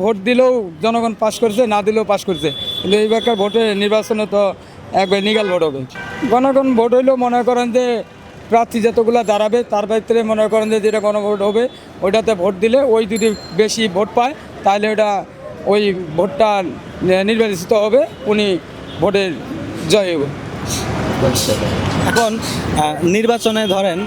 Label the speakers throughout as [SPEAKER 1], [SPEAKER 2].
[SPEAKER 1] Vote দিলেও জনগণ pass করছে, না দিলেও পাস করছে, কিন্তু এইবারকার ভোটে নির্বাচনে তো একবার নিগাল ভোট হবে। গণগণ ভোট হইলেও মনে করেন যে প্রার্থী যতগুলো দাঁড়াবে তার ভিতরে মনে করেন যে যেটা গণভোট হবে ওইটাতে ভোট দিলে ওই যদি বেশি ভোট পায় তাহলে ওটা ওই ভোটটা নির্বাচিত হবে, উনি ভোটের জয় হবে।
[SPEAKER 2] এখন নির্বাচনে ধরেন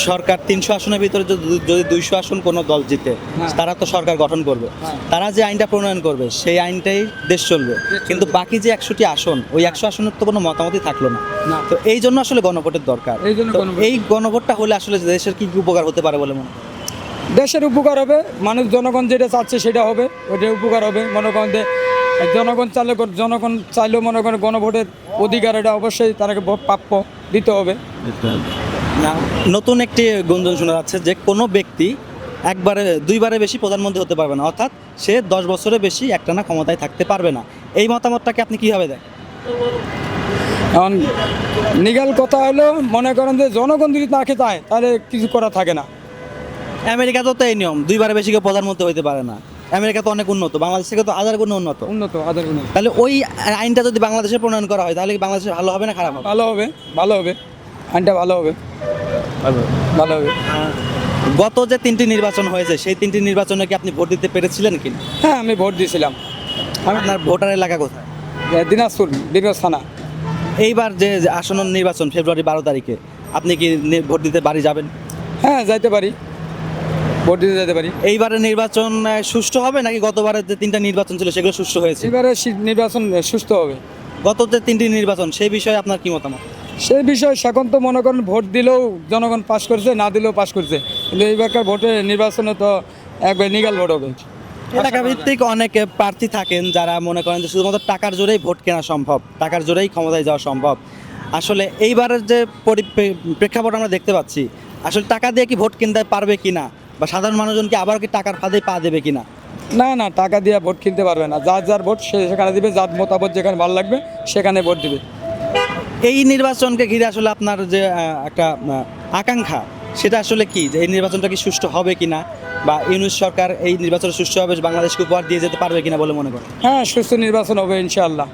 [SPEAKER 2] সরকার 300 আসনের ভিতরে যদি 200 আসন কোনো দল জিতে,
[SPEAKER 1] হ্যাঁ।
[SPEAKER 2] তারা তো সরকার গঠন করবে।
[SPEAKER 1] হ্যাঁ।
[SPEAKER 2] তারা যে আইনটা প্রণয়ন করবে সেই আইনটাই দেশ চলবে, কিন্তু বাকি যে 100টি আসন, ওই 100 আসনের তো কোনো মতামতই থাকলো না।
[SPEAKER 1] না।
[SPEAKER 2] তো এই জন্য আসলে গণভোটের দরকার।
[SPEAKER 1] এই জন্য
[SPEAKER 2] তো
[SPEAKER 1] গণভোট।
[SPEAKER 2] এই গণভোটটা হলে আসলে দেশের কি কি উপকার হতে পারে বলে মনে হয়?
[SPEAKER 1] দেশের উপকার হবে, মানুষ জনগণ যেটা চাচ্ছে সেটা হবে, ওইটা উপকার হবে। মনে করেন যে জনগণ চাইলেও মনে করেন গণভোটের অধিকার এটা অবশ্যই তাদেরকে প্রাপ্য দিতে হবে।
[SPEAKER 2] না, নতুন একটি গুঞ্জন শোনা যাচ্ছে যে কোনো ব্যক্তি দুইবারে বেশি প্রধানমন্ত্রী হতে পারবে না, অর্থাৎ সে 10 বছরের বেশি একটানা ক্ষমতায় থাকতে পারবে না। এই মতামতটাকে আপনি কিভাবে দেখেন?
[SPEAKER 1] এখন নিগাল কথা হলো মনে করেন যে জনগণ যদি তাকে চায় তাহলে কিছু করা থাকে না।
[SPEAKER 2] আমেরিকাতেও তো এই নিয়ম, দুইবারে বেশি কেউ প্রধানমন্ত্রী হতে পারে না। আমেরিকা তো অনেক উন্নত, বাংলাদেশ থেকে তো হাজার গুণ উন্নত।
[SPEAKER 1] আদার গুণ
[SPEAKER 2] তাহলে ওই আইনটা যদি বাংলাদেশে প্রণয়ন করা হয় তাহলে কি বাংলাদেশে ভালো হবে না খারাপ হবে?
[SPEAKER 1] ভালো হবে, ভালো হবে, আইনটা ভালো হবে, ভালো হবে।
[SPEAKER 2] গত যে 3টি নির্বাচন হয়েছে সেই 3টি নির্বাচনে কি আপনি ভোট দিতে পেরেছিলেন কি?
[SPEAKER 1] হ্যাঁ, আমি ভোট দিয়েছিলাম।
[SPEAKER 2] আপনার ভোটার এলাকা কোথায়?
[SPEAKER 1] দিনাজপুর বীরগঞ্জ থানা।
[SPEAKER 2] এইবার যে আসন্ন নির্বাচন ফেব্রুয়ারি 12 তারিখে, আপনি কি ভোট দিতে বাড়ি যাবেন?
[SPEAKER 1] হ্যাঁ, যাইতে পারি, ভোট দিতে যেতে পারি।
[SPEAKER 2] এইবারের নির্বাচন সুষ্ঠু হবে নাকি গতবারের যে 3টা নির্বাচন ছিল সেগুলো সুষ্ঠু হয়েছে?
[SPEAKER 1] এবারে নির্বাচন সুস্থ হবে।
[SPEAKER 2] গত যে 3টি নির্বাচন সেই বিষয়ে আপনার কি মতামত?
[SPEAKER 1] সেই বিষয়ে এখন তো মনে করেন ভোট দিলেও জনগণ পাস করছে, না দিলেও পাস করছে, কিন্তু এইবারকার ভোটে নির্বাচনে তো একবার নিগাল ভোট হবে।
[SPEAKER 2] এলাকা ভিত্তিক অনেক প্রার্থী থাকেন যারা মনে করেন যে শুধুমাত্র টাকার জোরেই ভোট কেনা সম্ভব, টাকার জোরেই ক্ষমতায় যাওয়া সম্ভব। আসলে এইবারের যে প্রেক্ষাপট আমরা দেখতে পাচ্ছি, আসলে টাকা দিয়ে কি ভোট কিনতে পারবে কিনা, বা সাধারণ মানুষজন কি আবার কি টাকার ফাঁদে পা দেবে কিনা?
[SPEAKER 1] না না, টাকা দিয়ে ভোট কিনতে পারবে না। যার যার ভোট সে সেখানে দিবে, যার মতামত যেখানে ভালো লাগবে সেখানে ভোট দিবে।
[SPEAKER 2] এই নির্বাচনকে ঘিরে আসলে আপনার যে একটা আকাঙ্ক্ষা, সেটা আসলে কি, যে এই নির্বাচনটা কি সুষ্ঠু হবে কিনা, বা ইউনূস সরকার এই নির্বাচন সুষ্ঠু হবে বাংলাদেশকে উপহার দিয়ে যেতে পারবে কিনা বলে মনে করেন?
[SPEAKER 1] হ্যাঁ, সুস্থ নির্বাচন হবে ইনশাআল্লাহ।